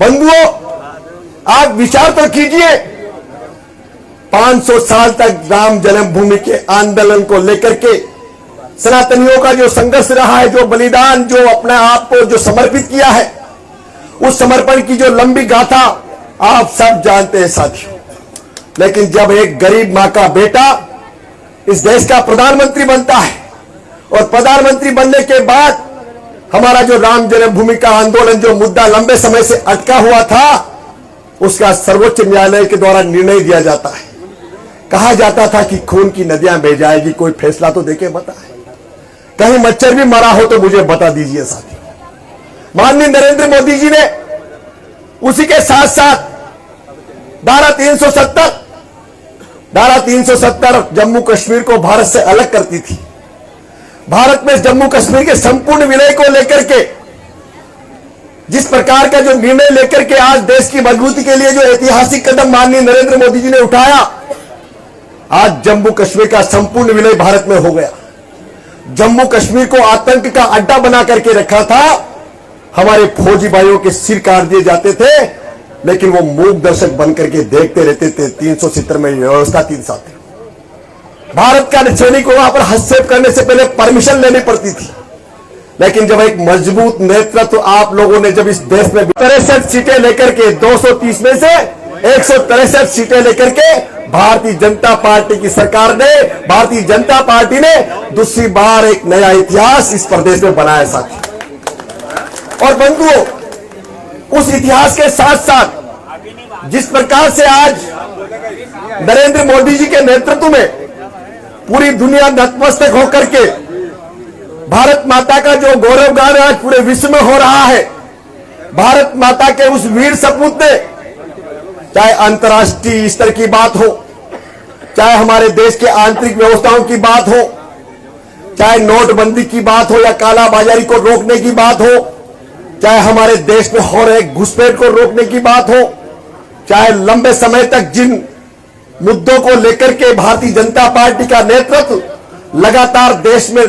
बंधुओं, आप विचार तो कीजिए, 500 साल तक राम जन्मभूमि के आंदोलन को लेकर के सनातनियों का जो संघर्ष रहा है, जो बलिदान, जो अपने आप को जो समर्पित किया है, उस समर्पण की जो लंबी गाथा आप सब जानते हैं साथियों। लेकिन जब एक गरीब मां का बेटा इस देश का प्रधानमंत्री बनता है और प्रधानमंत्री बनने के बाद हमारा जो राम जन्मभूमि का आंदोलन, जो मुद्दा लंबे समय से अटका हुआ था, उसका सर्वोच्च न्यायालय के द्वारा निर्णय दिया जाता है। कहा जाता था कि खून की नदियां बह जाएगी, कोई फैसला तो देके बताए, कहीं मच्छर भी मरा हो तो मुझे बता दीजिए साथियों। माननीय नरेंद्र मोदी जी ने उसी के साथ साथ धारा 370 जम्मू कश्मीर को भारत से अलग करती थी। भारत में जम्मू कश्मीर के संपूर्ण विलय को लेकर के जिस प्रकार का जो निर्णय लेकर के आज देश की मजबूती के लिए जो ऐतिहासिक कदम माननीय नरेंद्र मोदी जी ने उठाया, आज जम्मू कश्मीर का संपूर्ण विलय भारत में हो गया। जम्मू कश्मीर को आतंक का अड्डा बना करके रखा था, हमारे फौजी भाइयों के सिर काट दिए जाते थे, लेकिन वो मूक दर्शक बनकर के देखते रहते थे। 370 में व्यवस्था 3 साल थी। भारत का सैनिक को वहां पर हस्तक्षेप करने से पहले परमिशन लेनी पड़ती थी। लेकिन जब एक मजबूत नेतृत्व आप लोगों ने जब इस देश में 63 सीटें लेकर के 230 में से 163 सीटें लेकर के भारतीय जनता पार्टी की सरकार ने, भारतीय जनता पार्टी ने दूसरी बार एक नया इतिहास इस प्रदेश में बनाया साथी। और बंधुओं, उस इतिहास के साथ साथ जिस प्रकार से आज नरेंद्र मोदी जी के नेतृत्व में पूरी दुनिया नतमस्तक होकर के भारत माता का जो गौरवगान आज पूरे विश्व में हो रहा है, भारत माता के उस वीर सपूत ने, चाहे अंतर्राष्ट्रीय स्तर की बात हो, चाहे हमारे देश के आंतरिक व्यवस्थाओं की बात हो, चाहे नोटबंदी की बात हो या कालाबाजारी को रोकने की बात हो, चाहे हमारे देश में हो रहे घुसपैठ को रोकने की बात हो, चाहे लंबे समय तक जिन मुद्दों को लेकर के भारतीय जनता पार्टी का नेतृत्व लगातार देश में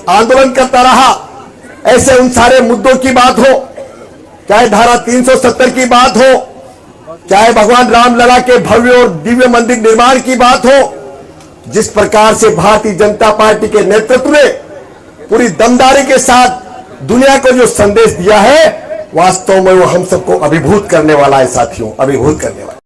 आंदोलन करता रहा, ऐसे उन सारे मुद्दों की बात हो, चाहे धारा 370 की बात हो, चाहे भगवान रामलला के भव्य और दिव्य मंदिर निर्माण की बात हो, जिस प्रकार से भारतीय जनता पार्टी के नेतृत्व ने पूरी दमदारी के साथ दुनिया को जो संदेश दिया है, वास्तव में वो हम सबको अभिभूत करने वाला है साथियों, अभिभूत करने वाला।